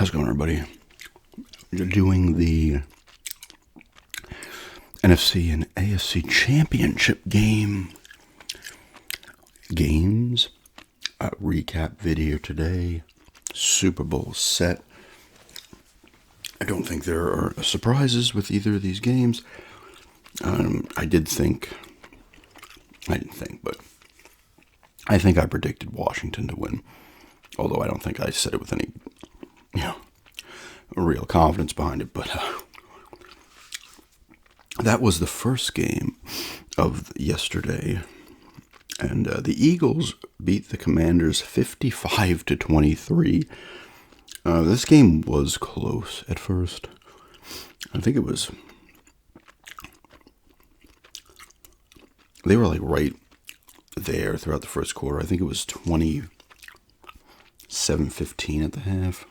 How's it going, everybody? Doing the NFC and AFC championship games. Recap video today. Super Bowl set. I don't think there are surprises with either of these games. I think I predicted Washington to win. Although I don't think I said it with any, real confidence behind it. But that was the first game of yesterday. And the Eagles beat the Commanders 55-23. This game was close at first. I think it was. They were like right there throughout the first quarter. I think it was 27-15 at the half.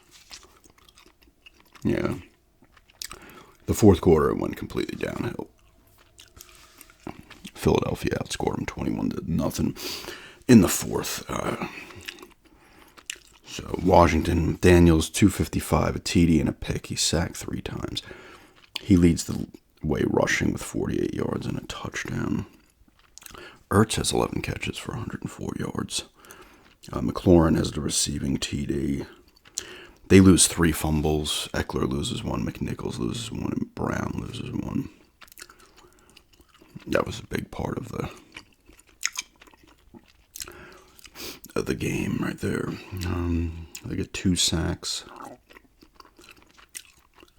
Yeah. The fourth quarter, it went completely downhill. Philadelphia outscored them 21-0 in the fourth. So Washington, Daniels, 255, a TD and a pick. He sacked 3 times. He leads the way rushing with 48 yards and a touchdown. Ertz has 11 catches for 104 yards. McLaurin has the receiving TD. They lose 3 fumbles. Eckler loses 1. McNichols loses 1. And Brown loses 1. That was a big part of the game right there. They get 2 sacks.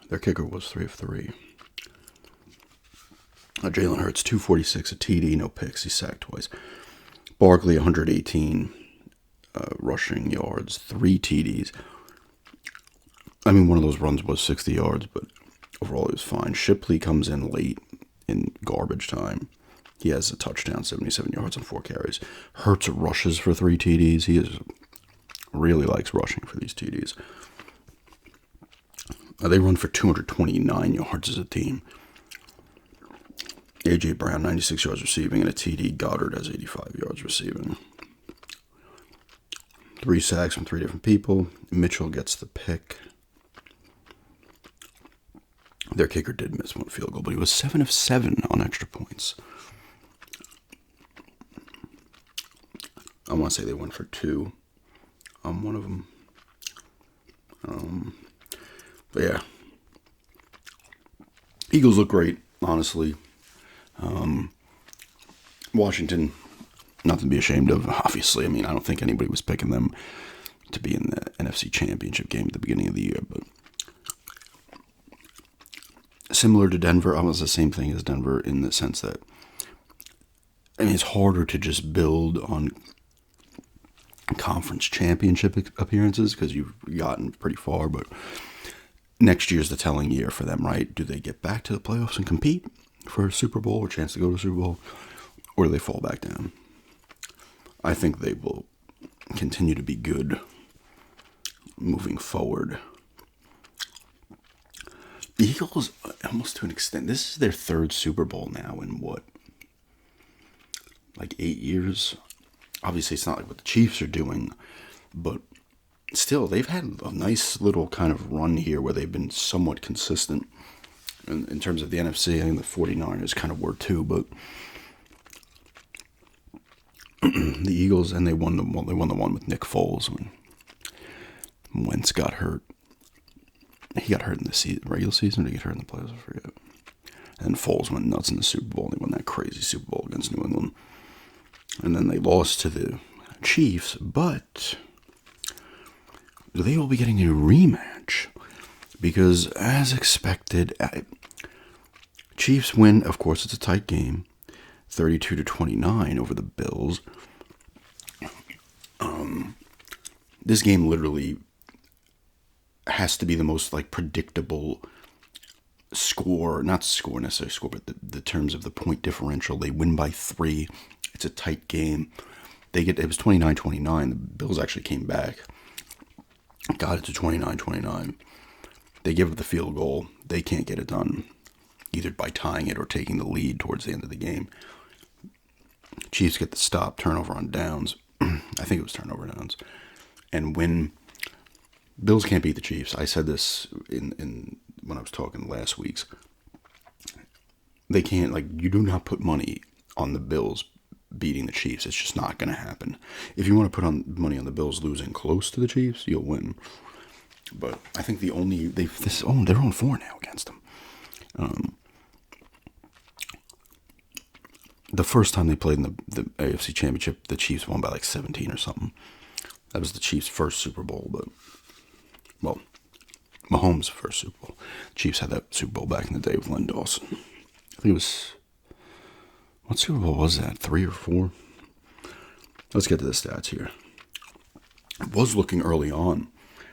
Their kicker was 3 of 3. Jalen Hurts, 246, a TD, no picks. He sacked twice. Barkley, 118 rushing yards, 3 TDs. I mean, one of those runs was 60 yards, but overall it was fine. Shipley comes in late in garbage time. He has a touchdown, 77 yards on 4 carries. Hurts rushes for 3 TDs. He really likes rushing for these TDs. They run for 229 yards as a team. A.J. Brown, 96 yards receiving, and a TD. Goddard has 85 yards receiving. 3 sacks from 3 different people. Mitchell gets the pick. Their kicker did miss 1 field goal, but he was 7 of 7 on extra points. I want to say they went for 2 on one of them. But yeah. Eagles look great, honestly. Washington, nothing to be ashamed of, obviously. I mean, I don't think anybody was picking them to be in the NFC championship game at the beginning of the year, but similar to Denver, almost the same thing as Denver in the sense that, I mean, it's harder to just build on conference championship appearances because you've gotten pretty far, but next year's the telling year for them, right? Do they get back to the playoffs and compete for a Super Bowl or chance to go to a Super Bowl, or do they fall back down? I think they will continue to be good moving forward. The Eagles, almost to an extent, this is their 3rd Super Bowl now in what, like 8 years? Obviously, it's not like what the Chiefs are doing, but still, they've had a nice little kind of run here where they've been somewhat consistent. In terms of the NFC, I think the 49ers kind of were too, but the Eagles, and they won the one with Nick Foles when Wentz got hurt. He got hurt in the regular season, or did he get hurt in the playoffs? I forget. And Foles went nuts in the Super Bowl. They won that crazy Super Bowl against New England. And then they lost to the Chiefs, but they will be getting a rematch. Because, as expected, Chiefs win. Of course, it's a tight game, 32-29 over the Bills. This game literally has to be the most predictable score. Not score necessarily score, but the terms of the point differential. They win by 3. It's a tight game. It was 29-29. The Bills actually came back, got it to 29-29. They give up the field goal. They can't get it done, either by tying it or taking the lead towards the end of the game. Chiefs get the stop, turnover on downs. I think it was turnover downs. And win Bills can't beat the Chiefs. I said this in when I was talking last week's. They can't, like, you do not put money on the Bills beating the Chiefs. It's just not going to happen. If you want to put on money on the Bills losing close to the Chiefs, you'll win. But I think they're on 4 now against them. The first time they played in the AFC Championship, the Chiefs won by like 17 or something. That was the Chiefs' first Super Bowl, but, well, Mahomes' first Super Bowl. The Chiefs had that Super Bowl back in the day with Len Dawson. I think it was, what Super Bowl was that, 3 or 4? Let's get to the stats here. It was looking early on.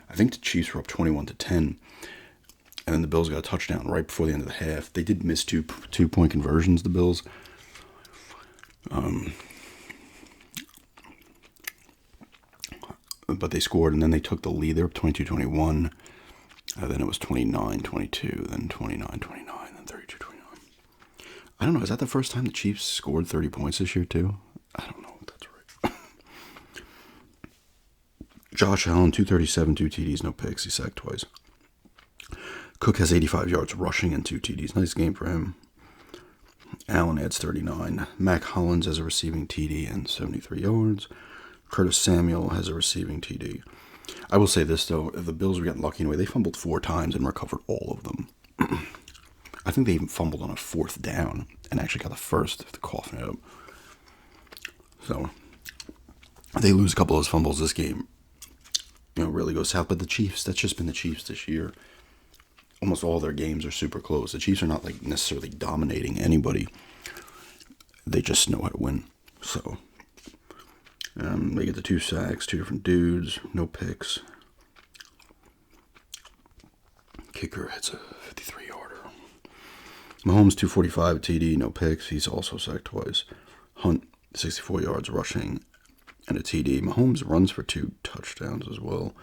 I think the Chiefs were up 21-10, and then the Bills got a touchdown right before the end of the half. They did miss two-point conversions, the Bills. But they scored, and then they took the lead. They were up 22-21. Then it was 29-22, then 29-29, then 32-29. I don't know. Is that the first time the Chiefs scored 30 points this year, too? I don't know if that's right. Josh Allen, 237, 2 TDs, no picks. He sacked twice. Cook has 85 yards rushing and 2 TDs. Nice game for him. Allen adds 39. Mac Hollins has a receiving TD and 73 yards. Curtis Samuel has a receiving TD. I will say this, though. If the Bills were getting lucky anyway, they fumbled 4 times and recovered all of them. I think they even fumbled on a 4th down and actually got the first to cough it up. So, if they lose a couple of those fumbles, this game, really goes south. But the Chiefs, that's just been the Chiefs this year. Almost all their games are super close. The Chiefs are not like necessarily dominating anybody. They just know how to win. So, they get the 2 sacks, 2 different dudes, no picks. Kicker hits a 53-yarder. Mahomes, 245 TD, no picks. He's also sacked twice. Hunt, 64 yards rushing and a TD. Mahomes runs for 2 touchdowns as well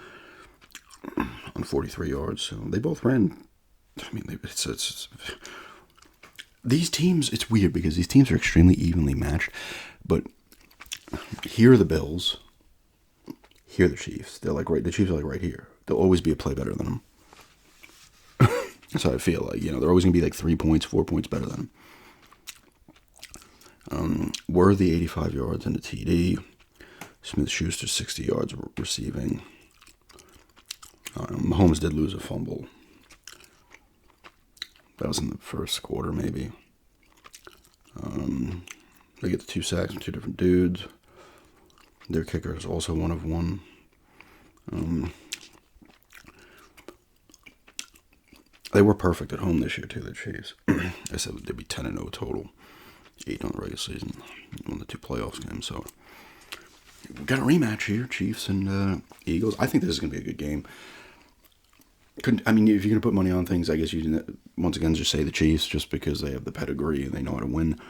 on 43 yards. So they both ran. I mean, these teams, it's weird because these teams are extremely evenly matched. But here are the Bills. Here are the Chiefs. They're like the Chiefs are like right here. They'll always be a play better than them. That's how I feel. Like, they're always going to be like 3 points, 4 points better than them. Worthy, 85 yards and a TD. Smith-Schuster, 60 yards receiving. Mahomes did lose a fumble. That was in the first quarter, maybe. They get the 2 sacks from 2 different dudes. Their kicker is also 1 of 1. They were perfect at home this year, too, the Chiefs. I said they'd be 10-0 total. 8 on the regular season. Won the 2 playoffs games, so we got a rematch here, Chiefs and Eagles. I think this is going to be a good game. If you're going to put money on things, I guess you once again just say the Chiefs, just because they have the pedigree and they know how to win.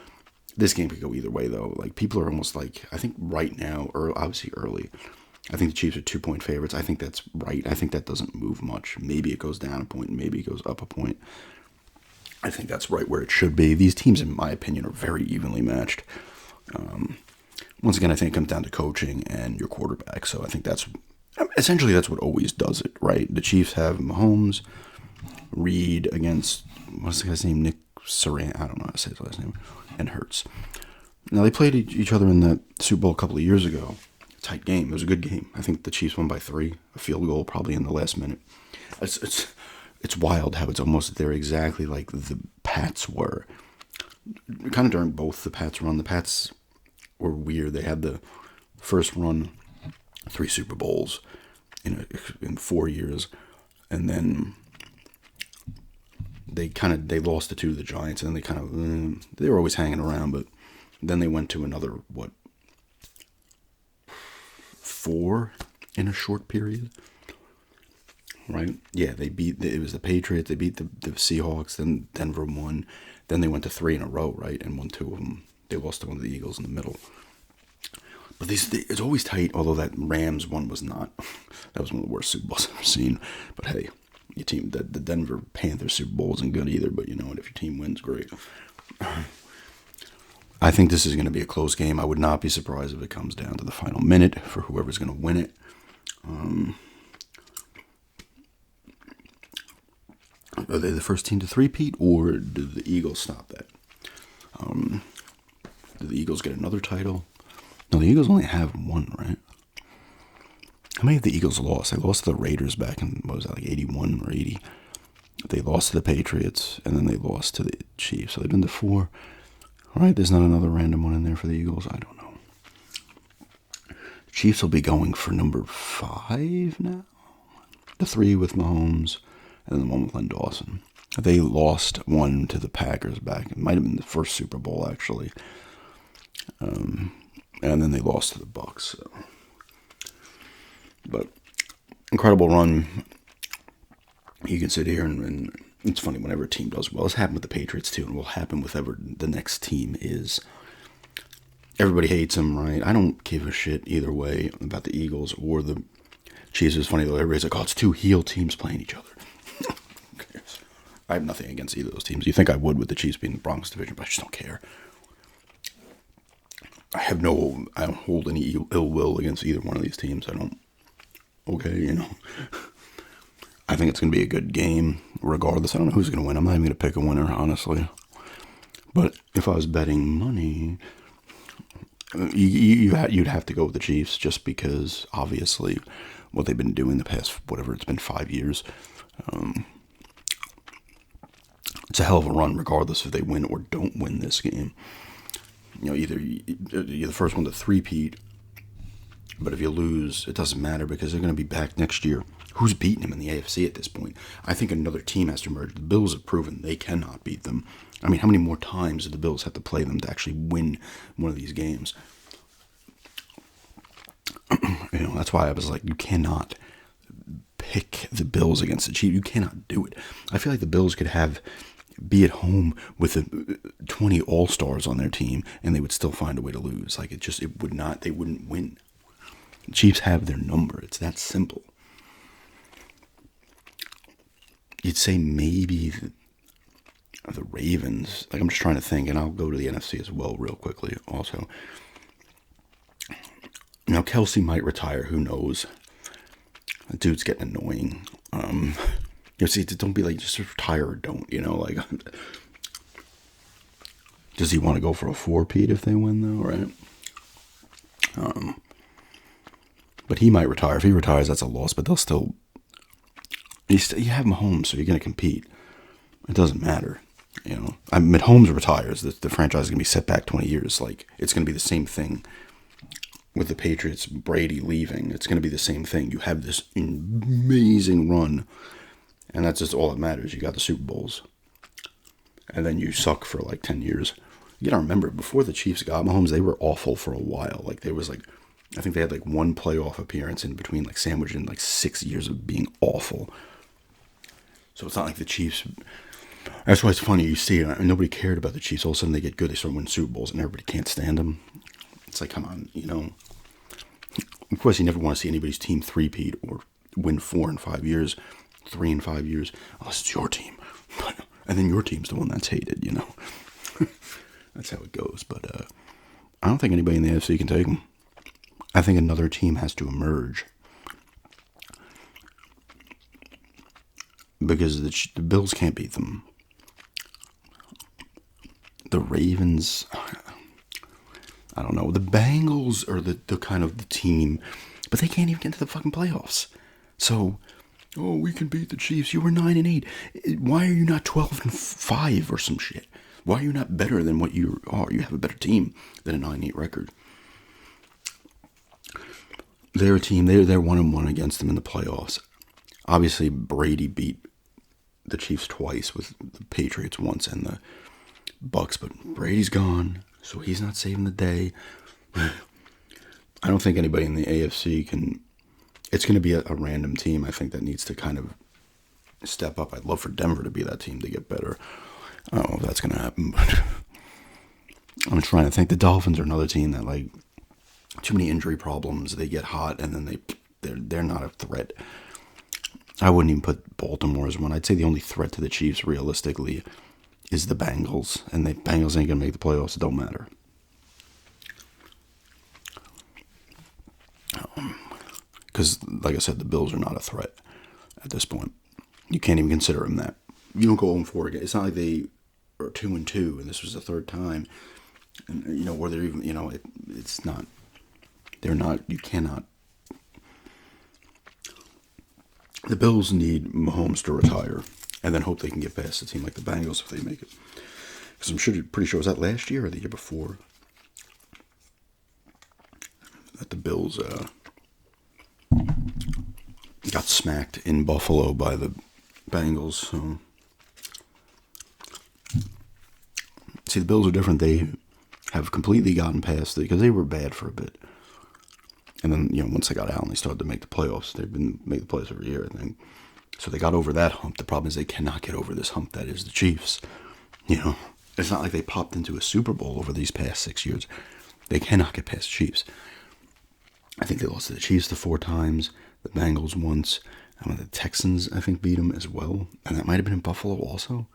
This game could go either way, though. Like, people are almost like, I think right now, or obviously early, I think the Chiefs are 2-point favorites. I think that's right. I think that doesn't move much. Maybe it goes down a point, maybe it goes up a point. I think that's right where it should be. These teams, in my opinion, are very evenly matched. Once again, I think it comes down to coaching and your quarterback. So I think that's what always does it, right? The Chiefs have Mahomes, Reed against, what's the guy's name? Nick Saran. I don't know how to say his last name. And Hurts. Now, they played each other in the Super Bowl a couple of years ago. Tight game. It was a good game. I think the Chiefs won by 3. A field goal probably in the last minute. It's wild how it's almost there exactly like the Pats were. Kind of during both the Pats run. The Pats were weird. They had the first run, 3 Super Bowls in 4 years, and then they lost the 2 to the Giants, and then they were always hanging around, but then they went to another 4 in a short period. Right? Yeah, it was the Patriots, they beat the Seahawks, then Denver won, then they went to 3 in a row, right, and won 2 of them. They lost to one of the Eagles in the middle. But it's always tight, although that Rams one was not. That was one of the worst Super Bowls I've ever seen. But hey, your team, the Denver Panthers Super Bowl isn't good either, but you know what, if your team wins, great. I think this is going to be a close game. I would not be surprised if it comes down to the final minute for whoever's going to win it. Are they the first team to three-peat, or did the Eagles stop that? Did the Eagles get another title? No, the Eagles only have one, right? How many have the Eagles lost? They lost to the Raiders back in, what was that, like 81 or 80? They lost to the Patriots, and then they lost to the Chiefs. So they've been to 4. All right, there's not another random one in there for the Eagles. I don't know. The Chiefs will be going for number 5 now. The 3 with Mahomes, and then the 1 with Len Dawson. They lost one to the Packers back. It might have been the first Super Bowl, actually. And then they lost to the Bucs. So. But incredible run. You can sit here and it's funny whenever a team does well. It's happened with the Patriots too, and will happen with whoever the next team is. Everybody hates them, right? I don't give a shit either way about the Eagles or the Chiefs. It's funny though. Everybody's like, "Oh, it's 2 heel teams playing each other." Who cares? I have nothing against either of those teams. You think I would with the Chiefs being the Bronx division, but I just don't care. I don't hold any ill will against either one of these teams. I don't. Okay, I think it's going to be a good game, regardless. I don't know who's going to win. I'm not even going to pick a winner, honestly. But if I was betting money, you'd have to go with the Chiefs, just because, obviously, what they've been doing the past, whatever, it's been 5 years. It's a hell of a run, regardless if they win or don't win this game. Either you're the first one to three-peat, but if you lose, it doesn't matter because they're going to be back next year. Who's beating them in the AFC at this point? I think another team has to emerge. The Bills have proven they cannot beat them. I mean, how many more times do the Bills have to play them to actually win one of these games? That's why I was like, you cannot pick the Bills against the Chiefs. You cannot do it. I feel like the Bills could be at home with 20 All-Stars on their team, and they would still find a way to lose. Like, they wouldn't win. The Chiefs have their number. It's that simple. You'd say maybe the Ravens. Like, I'm just trying to think, and I'll go to the NFC as well real quickly also. Now, Kelsey might retire. Who knows? The dude's getting annoying. See, don't be like, just retire or don't, like. Does he want to go for a 4-peat if they win, though, right? But he might retire. If he retires, that's a loss, but they'll still. You have Mahomes, so you're going to compete. It doesn't matter. Mahomes retires, the franchise is going to be set back 20 years. Like, it's going to be the same thing with the Patriots, Brady leaving. It's going to be the same thing. You have this amazing run, and that's just all that matters. You got the Super Bowls, and then you suck for like 10 years. You got to remember, before the Chiefs got Mahomes, they were awful for a while. Like, there was I think they had like 1 playoff appearance in between, like sandwiched in like 6 years of being awful. So it's not like the Chiefs. That's why it's funny. You see it. Nobody cared about the Chiefs. All of a sudden they get good. They start winning Super Bowls, and everybody can't stand them. It's like, come on, Of course, you never want to see anybody's team three-peat or win 4 in 5 years, 3 in 5 years, unless it's your team. And then your team's the one that's hated. That's how it goes. But I don't think anybody in the AFC can take them. I think another team has to emerge. Because the Bills can't beat them. The Ravens, I don't know. The Bengals are the kind of the team, but they can't even get into the fucking playoffs. So, we can beat the Chiefs. You were 9-8. Why are you not 12-5 or some shit? Why are you not better than what you are? You have a better team than a 9-8 record. They're a team. They're 1-1 against them in the playoffs. Obviously, Brady beat the Chiefs twice, with the Patriots once and the Bucs, but Brady's gone, so he's not saving the day. I don't think anybody in the AFC can. It's going to be a random team, I think, that needs to kind of step up. I'd love for Denver to be that team to get better. I don't know if that's going to happen, but I'm trying to think. The Dolphins are another team that, like, too many injury problems. They get hot, and then they're not a threat. I wouldn't even put Baltimore as one. I'd say the only threat to the Chiefs, realistically, is the Bengals. And the Bengals ain't going to make the playoffs. It don't matter. Because, like I said, the Bills are not a threat at this point. You can't even consider them that. you don't go 0-4 again. It's not like they are 2-2, and this was the third time. And or they're even, it's not. They're not. You cannot. The Bills need Mahomes to retire, and then hope they can get past a team like the Bengals if they make it. Because I'm pretty sure, was that last year or the year before that the Bills got smacked in Buffalo by the Bengals. So, see, the Bills are different. They have completely gotten past it because they were bad for a bit. And then, once they got out and they started to make the playoffs, they've been making the playoffs every year, I think. So they got over that hump. The problem is they cannot get over this hump that is the Chiefs. It's not like they popped into a Super Bowl over these past 6 years. They cannot get past the Chiefs. I think they lost to the Chiefs 4 times, the Bengals once, and the Texans, I think, beat them as well. And that might have been in Buffalo also.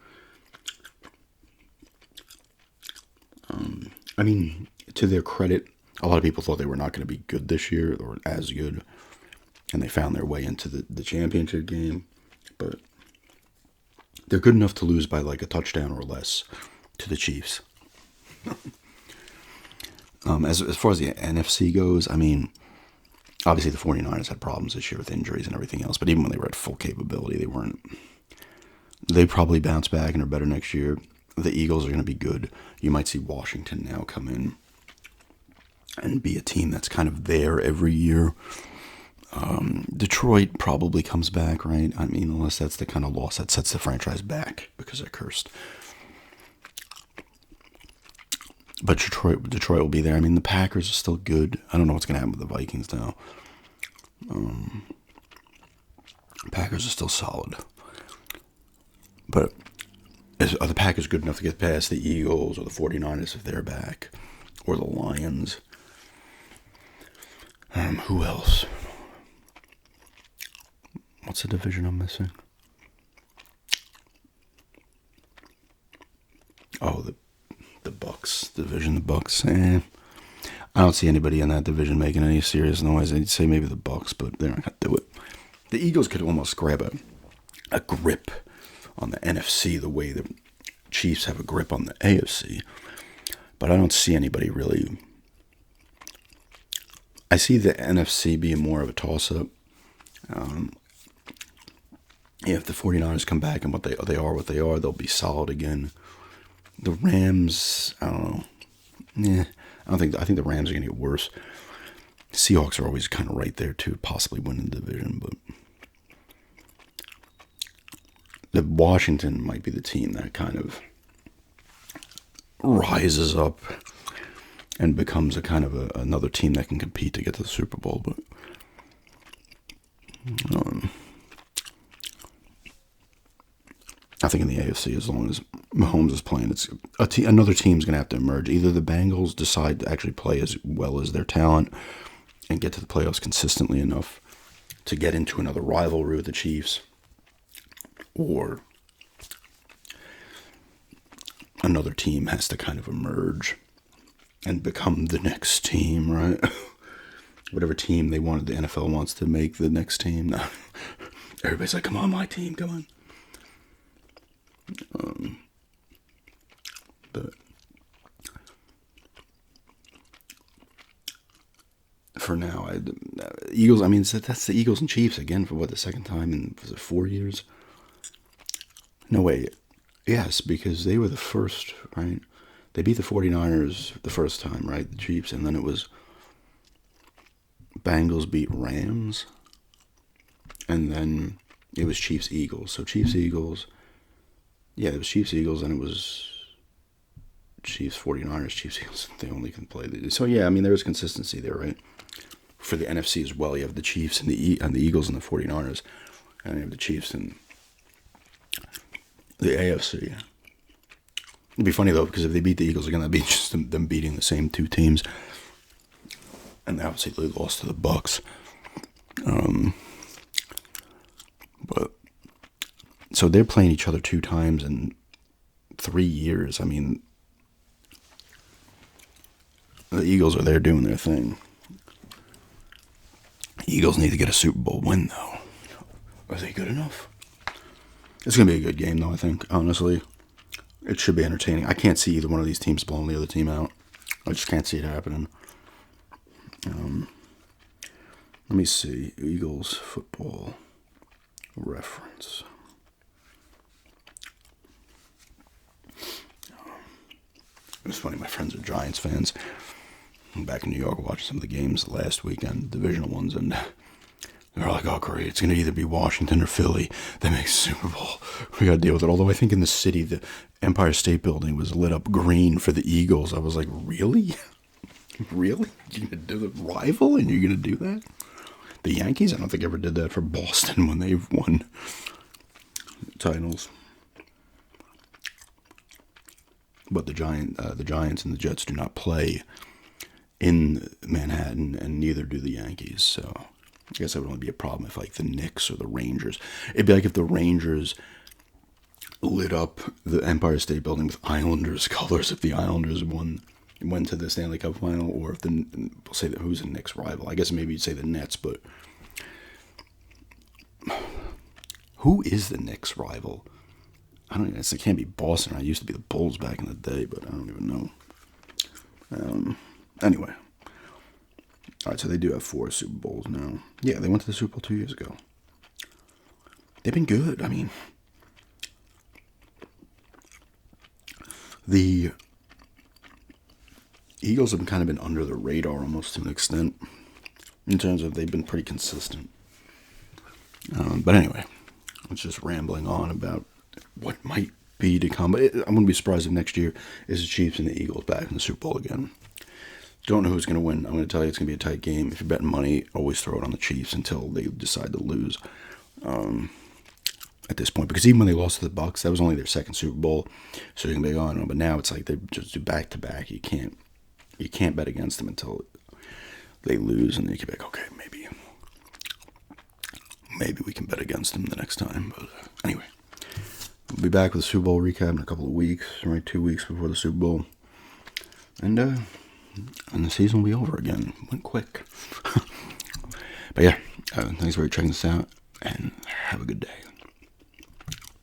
To their credit, a lot of people thought they were not going to be good this year or as good. And they found their way into the championship game. But they're good enough to lose by like a touchdown or less to the Chiefs. As far as the NFC goes, obviously the 49ers had problems this year with injuries and everything else. But even when they were at full capability, they weren't. They probably bounce back and are better next year. The Eagles are going to be good. You might see Washington now come in and be a team that's kind of there every year. Detroit probably comes back, right? Unless that's the kind of loss that sets the franchise back because they're cursed. But Detroit will be there. The Packers are still good. I don't know what's going to happen with the Vikings now. Packers are still solid. But are the Packers good enough to get past the Eagles or the 49ers if they're back? Or the Lions? Who else? What's the division I'm missing? Oh, the Bucks division. The Bucks. I don't see anybody in that division making any serious noise. I'd say maybe the Bucks, but they're not going to do it. The Eagles could almost grab a grip on the NFC the way the Chiefs have a grip on the AFC. But I don't see anybody really. I see the NFC being more of a toss-up. If the 49ers come back and what they are, they'll be solid again. The Rams, I don't know. I think the Rams are going to get worse. Seahawks are always kind of right there too, possibly winning the division, but the Washington might be the team that kind of rises up and becomes a kind of another team that can compete to get to the Super Bowl. But I think in the AFC, as long as Mahomes is playing, it's another team's going to have to emerge. Either the Bengals decide to actually play as well as their talent and get to the playoffs consistently enough to get into another rivalry with the Chiefs, or another team has to kind of emerge and become the next team, right? Whatever team the NFL wants to make the next team. Everybody's like, come on, my team, come on. But for now, Eagles. That's the Eagles and Chiefs again for the second time in 4 years? No way. Yes, because they were the first, right? They beat the 49ers the first time, right? The Chiefs, and then it was Bengals beat Rams, and then it was Chiefs Eagles. So Chiefs Eagles. Yeah, it was Chiefs Eagles, and it was Chiefs 49ers, Chiefs Eagles. They only can play. So yeah, there was consistency there, right? For the NFC as well, you have the Chiefs and the Eagles and the 49ers, and you have the Chiefs and the AFC. It'd be funny though, because if they beat the Eagles again, that'd be just them beating the same two teams, and they obviously lost to the Bucks. But so they're playing each other 2 times in 3 years. The Eagles are there doing their thing. Eagles need to get a Super Bowl win, though. Are they good enough? It's going to be a good game, though, I think, honestly. It should be entertaining. I can't see either one of these teams blowing the other team out. I just can't see it happening. Let me see. Eagles football reference. It's funny, my friends are Giants fans. I'm back in New York watching some of the games last weekend, divisional ones, and they're like, oh, great, it's going to either be Washington or Philly that makes Super Bowl. We got to deal with it. Although I think in the city, the Empire State Building was lit up green for the Eagles. I was like, really? Really? You're going to do the rival and you're going to do that? The Yankees, I don't think ever did that for Boston when they've won titles. But the Giants and the Jets do not play in Manhattan, and neither do the Yankees. So I guess that would only be a problem if, like, the Knicks or the Rangers. It'd be like if the Rangers lit up the Empire State Building with Islanders colors. If the Islanders went to the Stanley Cup final, or if we'll say that who's the Knicks rival. I guess maybe you'd say the Nets, but who is the Knicks rival? I don't know. It can't be Boston. I used to be the Bulls back in the day, but I don't even know. Anyway. All right, so they do have 4 Super Bowls now. Yeah, they went to the Super Bowl 2 years ago. They've been good. I mean, the Eagles have kind of been under the radar almost to an extent in terms of they've been pretty consistent. But anyway, I was just rambling on about what might be to come. But I wouldn't be surprised if next year is the Chiefs and the Eagles back in the Super Bowl again. Don't know who's going to win. I'm going to tell you it's going to be a tight game. If you're betting money, always throw it on the Chiefs until they decide to lose. At this point, because even when they lost to the Bucs, that was only their second Super Bowl, so you can be on. But now it's like they just do back to back. You can't bet against them until they lose, and then you can be like, okay, maybe we can bet against them the next time. But anyway, we'll be back with a Super Bowl recap in a couple of weeks, right? 2 weeks before the Super Bowl, and the season will be over again. It went quick. But yeah, thanks for checking this out, and have a good day.